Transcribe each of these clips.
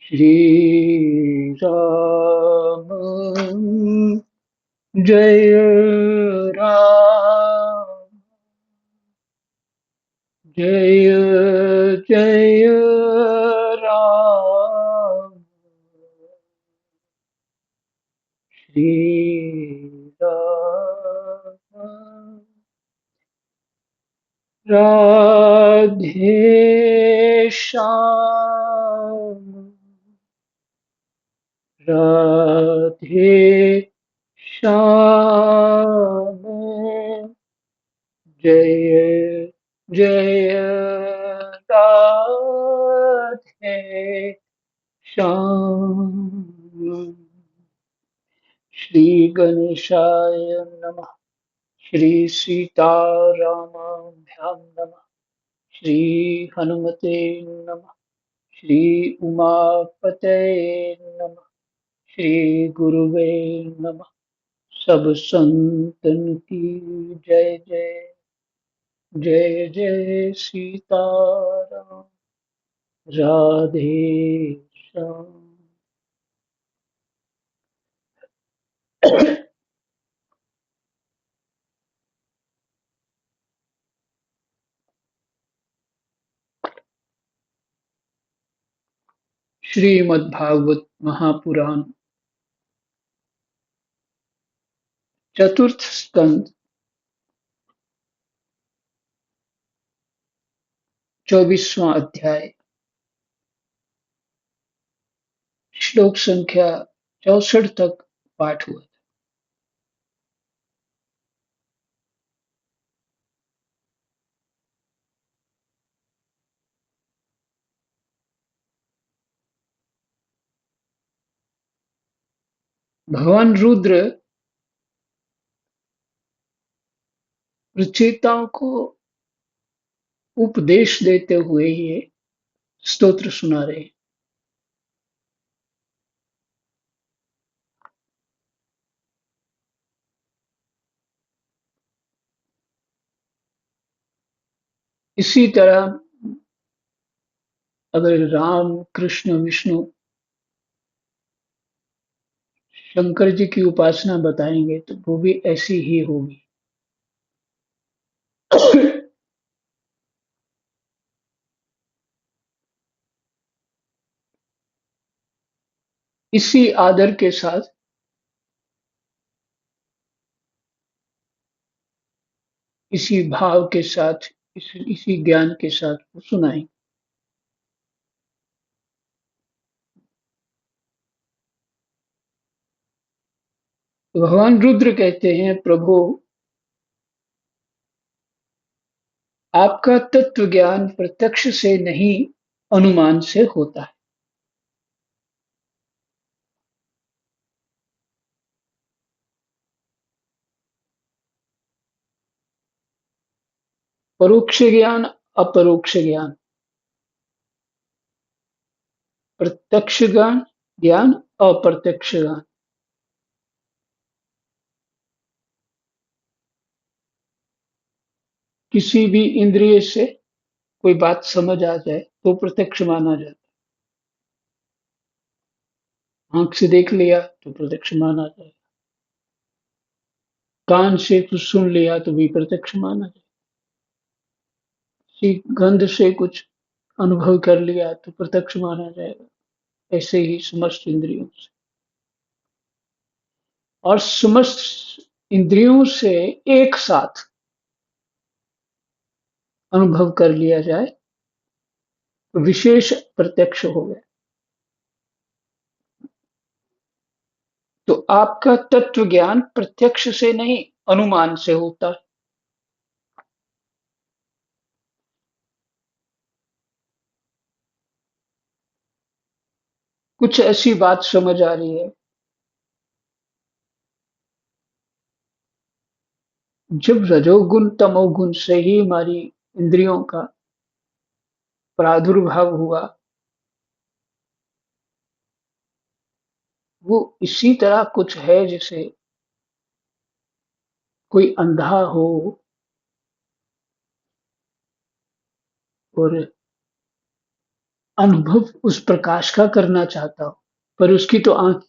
श्री राम जय राम जय जय राम श्री राम राधे श्याम राधे श्याम जय जय राधे श्याम श्री गणेशाय नमः श्री सीतारामाभ्यां नमः श्री हनुमते नमः श्री उमापते नमः श्री गुरुवे नमः सब संतन की जय जय जय जय सीताराम राधे श्याम। श्रीमद्भागवत महापुराण चतुर्थ स्कंद 24वां अध्याय श्लोक संख्या 64 तक पाठ हुआ। भगवान रुद्र रचयिताओं को उपदेश देते हुए ये स्तोत्र सुना रहे हैं। इसी तरह अगर राम कृष्ण विष्णु शंकर जी की उपासना बताएंगे तो वो भी ऐसी ही होगी। इसी आदर के साथ, इसी भाव के साथ, इसी ज्ञान के साथ वो सुनाएंगे। तो भगवान रुद्र कहते हैं, प्रभु आपका तत्व ज्ञान प्रत्यक्ष से नहीं अनुमान से होता है। परोक्ष ज्ञान, अपरोक्ष ज्ञान, प्रत्यक्ष ज्ञान, ज्ञान, अप्रत्यक्ष ज्ञान। किसी भी इंद्रिय से कोई बात समझ आ जाए तो प्रत्यक्ष माना जाता है। आंख से देख लिया तो प्रत्यक्ष माना जाए, कान से कुछ सुन लिया तो भी प्रत्यक्ष माना जाए, किसी गंध से कुछ अनुभव कर लिया तो प्रत्यक्ष माना जाएगा। ऐसे ही समस्त इंद्रियों से, और समस्त इंद्रियों से एक साथ अनुभव कर लिया जाए तो विशेष प्रत्यक्ष हो गया। तो आपका तत्व ज्ञान प्रत्यक्ष से नहीं अनुमान से होता है। कुछ ऐसी बात समझ आ रही है, जब रजोगुण तमोगुण से ही हमारी इंद्रियों का प्रादुर्भाव हुआ, वो इसी तरह कुछ है जैसे कोई अंधा हो और अनुभव उस प्रकाश का करना चाहता हो, पर उसकी तो आँख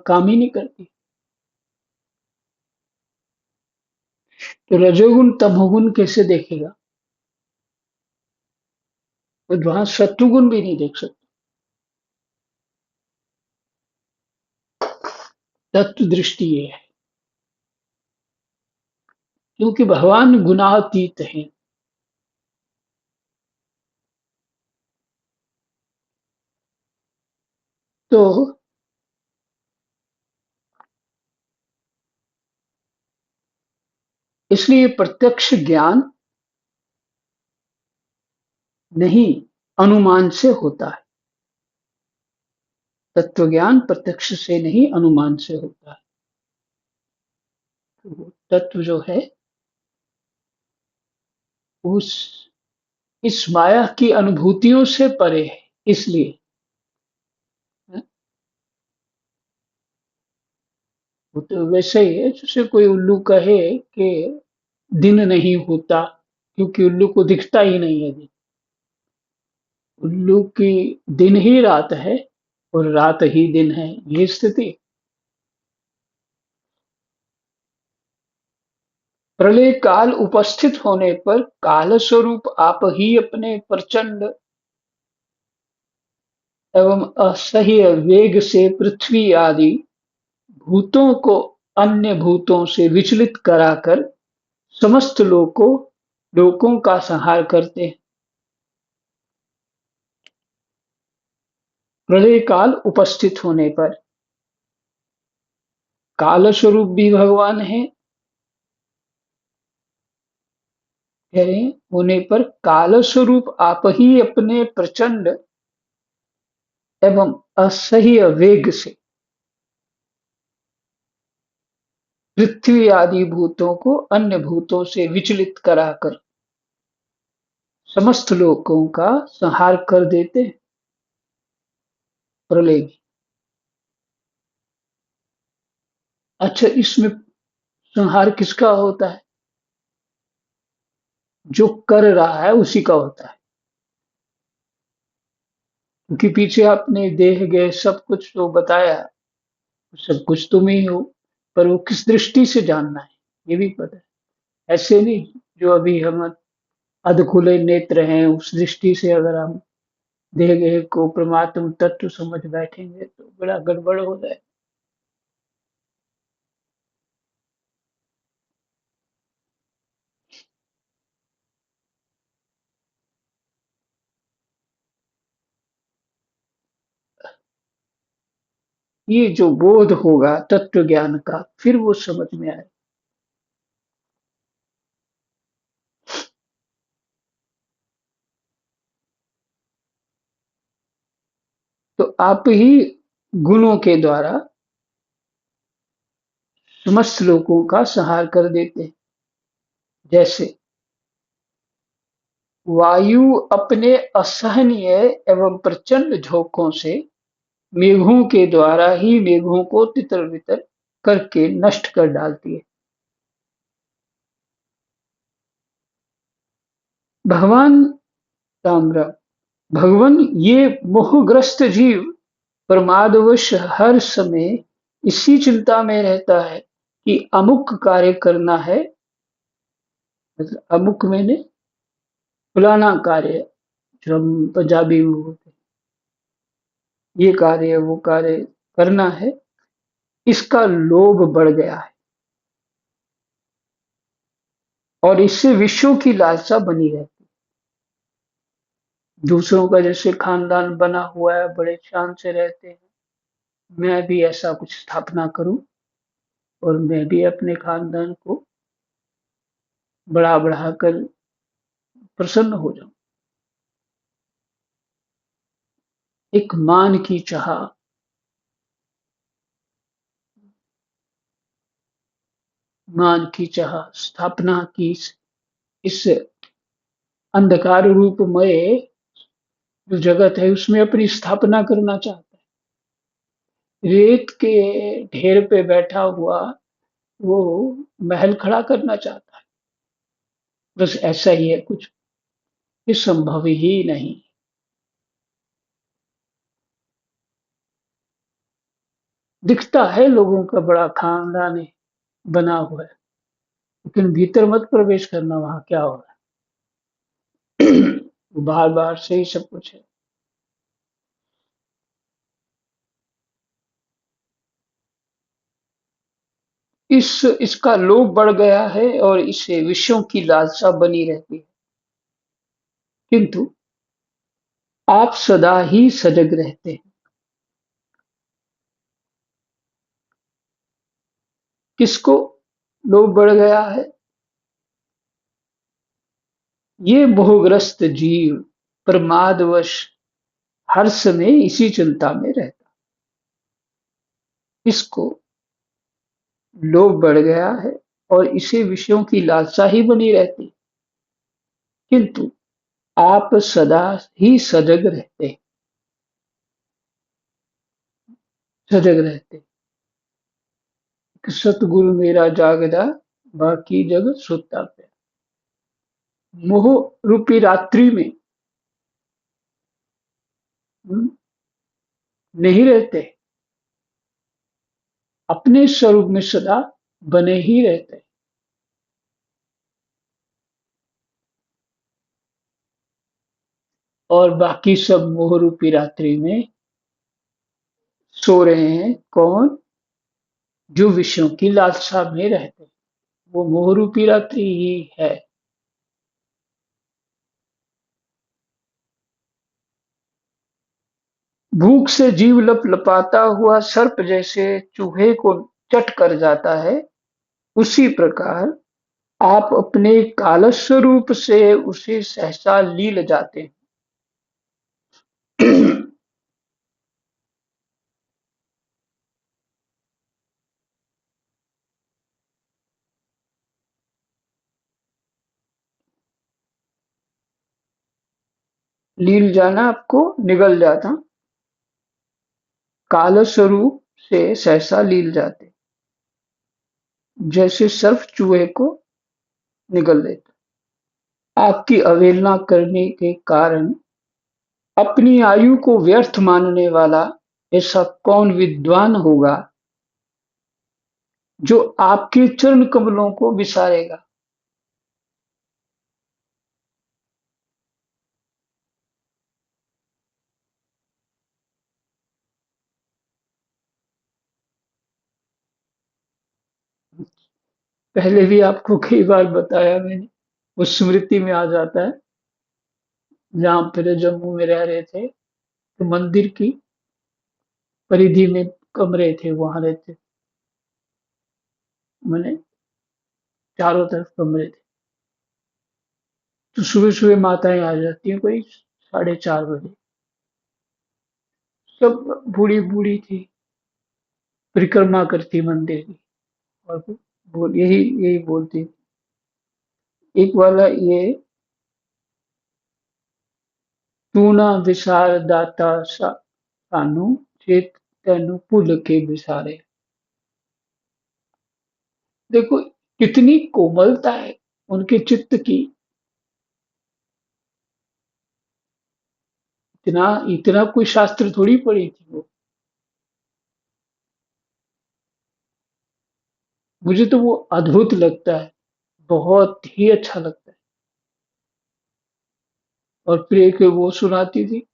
काम ही नहीं करती। तो रजोगुण तमोगुण कैसे देखेगा? और वहां शत्रुगुण भी नहीं देख सकते। तत्व दृष्टि ये है, क्योंकि भगवान गुणातीत हैं। तो इसलिए प्रत्यक्ष ज्ञान नहीं, अनुमान से होता है। तत्व ज्ञान प्रत्यक्ष से नहीं, अनुमान से होता है। तो तत्व जो है, उस इस माया की अनुभूतियों से परे है, इसलिए। वो तो वैसे ही है जैसे कोई उल्लू कहे कि दिन नहीं होता, क्योंकि उल्लू को दिखता ही नहीं है दिन। उल्लू की दिन ही रात है और रात ही दिन है, ये स्थिति। प्रलय काल उपस्थित होने पर काल स्वरूप आप ही अपने प्रचंड एवं असह्य वेग से पृथ्वी आदि भूतों को अन्य भूतों से विचलित कराकर समस्त लोकों का संहार करते हैं। प्रलय काल उपस्थित होने पर काल स्वरूप भी भगवान है, कह रहे हैं, होने पर काल स्वरूप आप ही अपने प्रचंड एवं असह्य वेग से पृथ्वी आदि भूतों को अन्य भूतों से विचलित कराकर समस्त लोकों का संहार कर देते हैं प्रलय में। अच्छा, इसमें संहार किसका होता है? जो कर रहा है उसी का होता है, क्योंकि पीछे आपने देह गए सब कुछ जो बताया, सब कुछ तुम ही हो, पर वो किस दृष्टि से जानना है ये भी पता है। ऐसे नहीं, जो अभी हम अध खुले नेत्र हैं उस दृष्टि से अगर हम देह गए को परमात्म तत्व समझ बैठेंगे तो बड़ा गड़बड़ हो जाए। ये जो बोध होगा तत्व ज्ञान का, फिर वो समझ में आए। तो आप ही गुणों के द्वारा समस्त लोगों का संहार कर देते हैं। जैसे वायु अपने असहनीय एवं प्रचंड झोंकों से मेघों के द्वारा ही मेघों को तितर बितर करके नष्ट कर डालती है। भगवान राम राम, भगवान ये मोहग्रस्त जीव प्रमादवश हर समय इसी चिंता में रहता है कि अमुक कार्य करना है, मतलब अमुक मैंने फलाना कार्य, जो हम पंजाबी में बोलते हैं, ये कार्य वो कार्य करना है, इसका लोभ बढ़ गया है और इससे विश्व की लालसा बनी रहती है। दूसरों का जैसे खानदान बना हुआ है, बड़े शान से रहते हैं, मैं भी ऐसा कुछ स्थापना करूं और मैं भी अपने खानदान को बढ़ा बढ़ाकर प्रसन्न हो जाऊं। एक मान की चाह, मान की चाह, स्थापना की इस अंधकार रूपमय जो जगत है उसमें अपनी स्थापना करना चाहता है। रेत के ढेर पे बैठा हुआ वो महल खड़ा करना चाहता है। बस ऐसा ही है कुछ, ये संभव ही नहीं। दिखता है लोगों का बड़ा खानदान है, बना हुआ है, लेकिन भीतर मत प्रवेश करना वहाँ क्या हो रहा है। बाहर-बाहर से ही सब कुछ है। इसका लोभ बढ़ गया है और इसे विषयों की लालसा बनी रहती है। किंतु आप सदा ही सजग रहते हैं। किसको लोभ बढ़ गया है? ये मोहग्रस्त जीव प्रमादवश हर समय इसी चिंता में रहता। इसको लोभ बढ़ गया है और इसे विषयों की लालसा ही बनी रहती। किंतु आप सदा ही सजग रहते, सजग रहते। सतगुरु मेरा जागदा, बाकी जग सुता पे। मोह रूपी रात्रि में हम्म, नहीं रहते, अपने स्वरूप में सदा बने ही रहते। और बाकी सब मोह रूपी रात्रि में सो रहे हैं। कौन? जो विषयों की लालसा में रहते, वो मोह रूपी रात्रि ही है। भूख से जीव लपलपाता हुआ सर्प जैसे चूहे को चट कर जाता है, उसी प्रकार आप अपने काल स्वरूप से उसे सहसा लील जाते हैं। लील जाना आपको निगल जाता, काल स्वरूप से सहसा लील जाते, जैसे सर्प चूहे को निगल लेता। आपकी अवहेलना करने के कारण अपनी आयु को व्यर्थ मानने वाला ऐसा कौन विद्वान होगा जो आपके चरण कमलों को विसारेगा। पहले भी आपको कई बार बताया मैंने, वो स्मृति में आ जाता है। जहाँ पहले जम्मू में रह रहे थे तो मंदिर की परिधि में कमरे थे, वहां रहते। मैंने चारों तरफ कमरे थे। तो सुबह सुबह माताएं आ जाती हैं कोई 4:30 बजे। सब बूढ़ी बूढ़ी थी, परिक्रमा करती मंदिर की। और बोल यही यही बोलती। एक वाला ये, तू ना विसार दाता सानू, चेत तेनु भुल के विसारे। देखो कितनी कोमलता है उनके चित्त की। इतना इतना कोई शास्त्र थोड़ी पढ़ी थी वो। मुझे तो वो अद्भुत लगता है, बहुत ही अच्छा लगता है। और फिर एक वो सुनाती थी,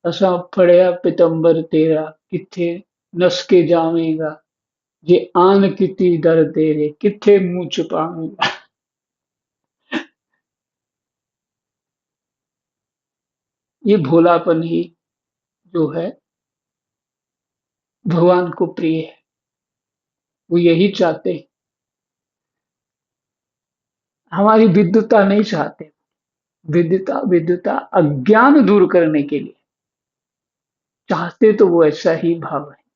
असा फड़िया पितंबर तेरा, किथे नस के जावेगा, जे आन किती दर तेरे, किथे मुंह छुपावेगा। ये भोलापन ही जो है भगवान को प्रिय है। वो यही चाहते हैं, हमारी विद्वता नहीं चाहते। विद्वता विद्वता अज्ञान दूर करने के लिए चाहते, तो वो ऐसा ही भाव है।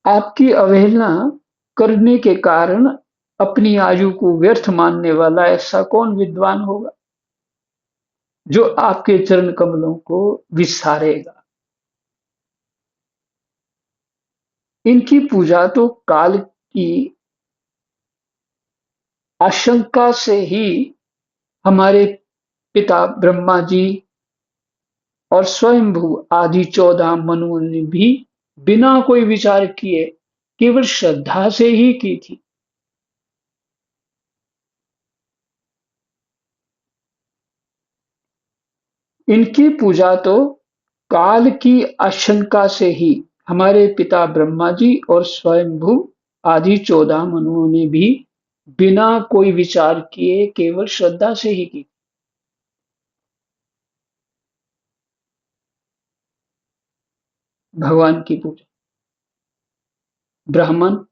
आपकी अवहेलना करने के कारण अपनी आयु को व्यर्थ मानने वाला ऐसा कौन विद्वान होगा जो आपके चरण कमलों को विसारेगा। इनकी पूजा तो काल की आशंका से ही हमारे पिता ब्रह्मा जी और स्वयंभू आदि 14 मनुओं ने भी बिना कोई विचार किए केवल श्रद्धा से ही की थी। इनकी पूजा तो काल की आशंका से ही हमारे पिता ब्रह्मा जी और स्वयंभू आदि 14 मनुओं ने भी बिना कोई विचार किए केवल श्रद्धा से ही की। भगवान की पूजा ब्राह्मण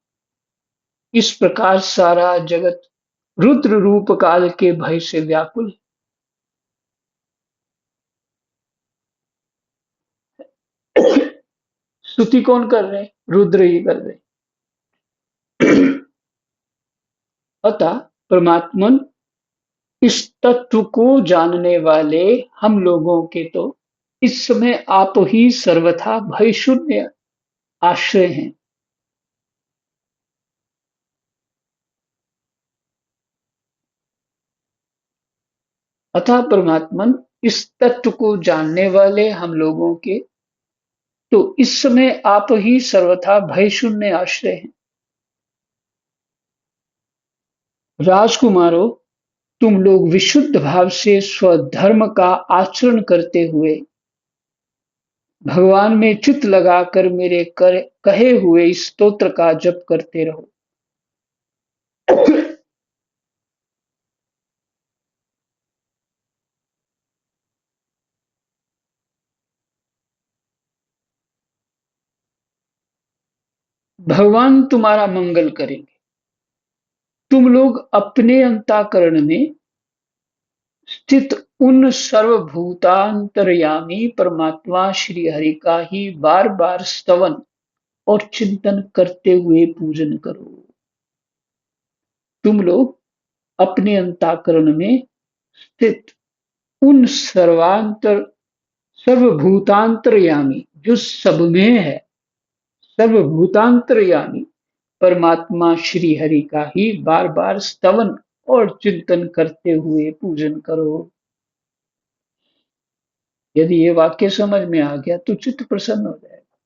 इस प्रकार सारा जगत रुद्र रूप काल के भय से व्याकुल है। स्तुति कौन कर रहे हैं? रुद्र ही कर रहे हैं। अतः परमात्मन इस तत्व को जानने वाले हम लोगों के तो इस समय आप ही सर्वथा भय शून्य आश्रय हैं। अतः परमात्मन इस तत्व को जानने वाले हम लोगों के तो इस समय आप ही सर्वथा भय शून्य आश्रय हैं। राजकुमारों, तुम लोग विशुद्ध भाव से स्वधर्म का आचरण करते हुए भगवान में चित्त लगाकर मेरे कहे हुए इस स्तोत्र का जप करते रहो। भगवान तुम्हारा मंगल करेंगे। तुम लोग अपने अंतःकरण में स्थित उन सर्वभूतांतर्यामी परमात्मा श्री हरि का ही बार बार स्तवन और चिंतन करते हुए पूजन करो। तुम लोग अपने अंतःकरण में स्थित उन सर्वभूतांतर्यामी जो सब में है, सर्वभूतांतर्यामी परमात्मा श्री हरि का ही बार बार स्तवन और चिंतन करते हुए पूजन करो। यदि ये वाक्य समझ में आ गया तो चित्त प्रसन्न हो जाएगा।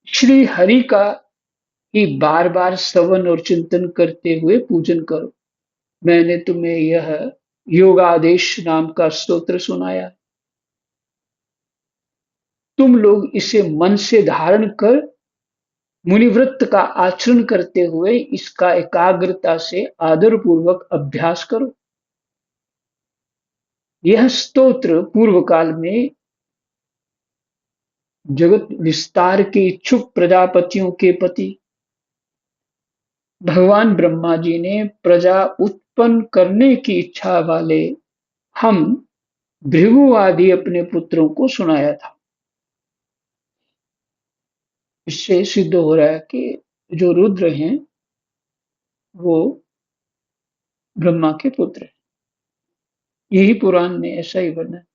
श्री हरि का ही बार बार श्रवण और चिंतन करते हुए पूजन करो। मैंने तुम्हें यह योगादेश नाम का स्तोत्र सुनाया। तुम लोग इसे मन से धारण कर मुनिवृत्त का आचरण करते हुए इसका एकाग्रता से आदर पूर्वक अभ्यास करो। यह स्तोत्र पूर्व काल में जगत विस्तार के इच्छुक प्रजापतियों के पति भगवान ब्रह्मा जी ने प्रजा उत्पन्न करने की इच्छा वाले हम भृगु आदि अपने पुत्रों को सुनाया था। इससे सिद्ध हो रहा है कि जो रुद्र हैं वो ब्रह्मा के पुत्र हैं। यही पुराण में ऐसा ही वर्णन है।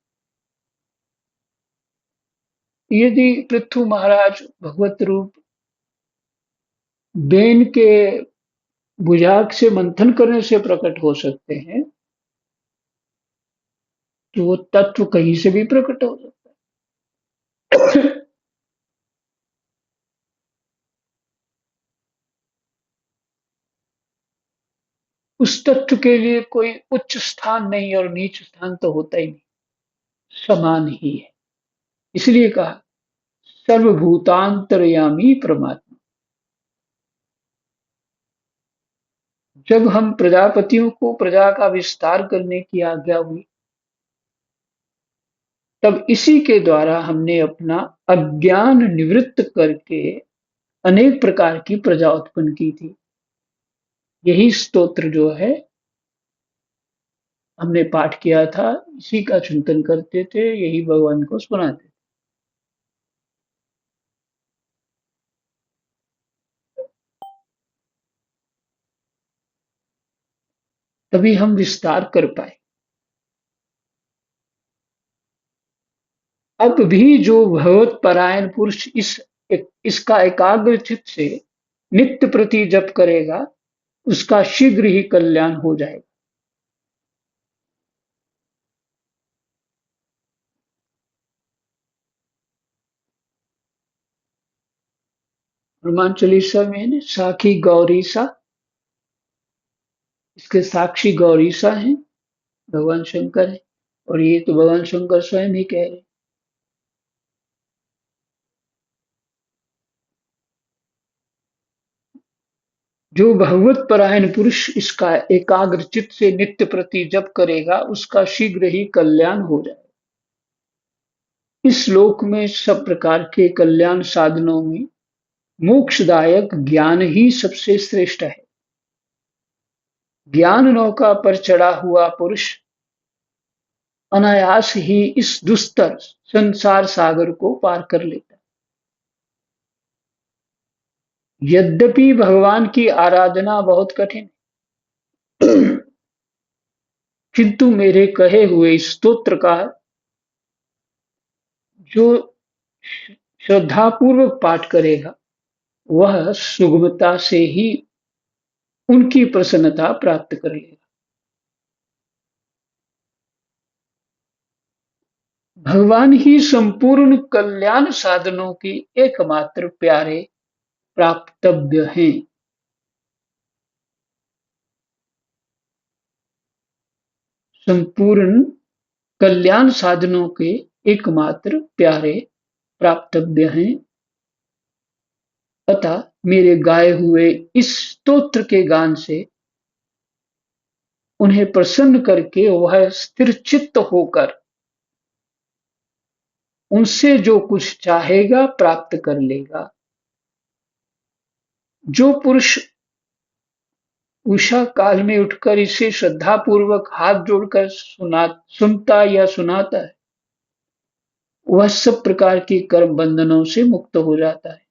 यदि पृथु महाराज भगवत रूप बेन के बुझाग से मंथन करने से प्रकट हो सकते हैं तो वो तत्व कहीं से भी प्रकट हो सकता है। उस तत्व के लिए कोई उच्च स्थान नहीं और नीच स्थान तो होता ही नहीं, समान ही है। इसलिए कहा सर्वभूतांतर्यामी परमात्मा। जब हम प्रजापतियों को प्रजा का विस्तार करने की आज्ञा हुई तब इसी के द्वारा हमने अपना अज्ञान निवृत्त करके अनेक प्रकार की प्रजा उत्पन्न की थी। यही स्तोत्र जो है हमने पाठ किया था, इसी का चिंतन करते थे, यही भगवान को सुनाते थे। तभी हम विस्तार कर पाए। अब भी जो भगवत परायण पुरुष इसका एकाग्र चित्त से नित्य प्रति जप करेगा, उसका शीघ्र ही कल्याण हो जाएगा। हनुमान चालीसा में है ना, साखी गौरीसा, इसके साक्षी गौरीसा हैं, भगवान शंकर है। और ये तो भगवान शंकर स्वयं ही कह रहे। जो भगवत परायण पुरुष इसका एकाग्र चित्त से नित्य प्रति जप करेगा, उसका शीघ्र ही कल्याण हो जाएगा। इस लोक में सब प्रकार के कल्याण साधनों में मोक्षदायक ज्ञान ही सबसे श्रेष्ठ है। ज्ञान नौका पर चढ़ा हुआ पुरुष अनायास ही इस दुस्तर संसार सागर को पार कर लेता है। यद्यपि भगवान की आराधना बहुत कठिन है, किंतु मेरे कहे हुए इस स्तोत्र का जो श्रद्धापूर्वक पाठ करेगा, वह सुगमता से ही उनकी प्रसन्नता प्राप्त कर लेगा। भगवान ही संपूर्ण कल्याण साधनों की एकमात्र प्यारे प्राप्तव्य हैं। संपूर्ण कल्याण साधनों के एकमात्र प्यारे प्राप्तव्य हैं। अतः मेरे गाए हुए इस स्तोत्र के गान से उन्हें प्रसन्न करके वह स्थिर चित्त होकर उनसे जो कुछ चाहेगा प्राप्त कर लेगा। जो पुरुष उषा काल में उठकर इसे श्रद्धापूर्वक हाथ जोड़कर सुनता या सुनाता है, वह सब प्रकार के कर्म बंधनों से मुक्त हो जाता है।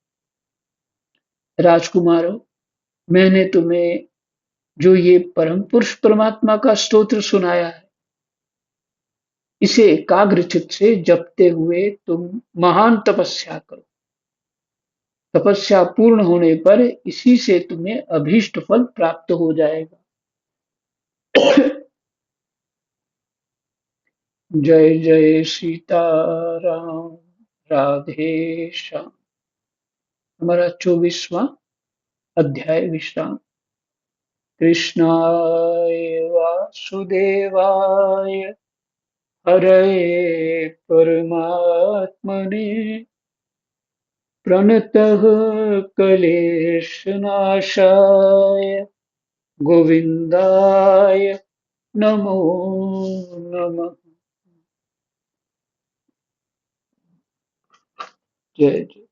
राजकुमारों, मैंने तुम्हें जो ये परम पुरुष परमात्मा का स्तोत्र सुनाया है, इसे एकाग्र चित्त से जपते हुए तुम महान तपस्या करो। तपस्या पूर्ण होने पर इसी से तुम्हें अभीष्ट फल प्राप्त हो जाएगा। जय जय सीताराम, राधे श्याम। हमारा 24वां अध्याय विश्राम। कृष्णाय वासुदेवाय हरये परमात्मने प्रणतः क्लेशनाशाय गोविन्दाय नमो नमः। जय जय।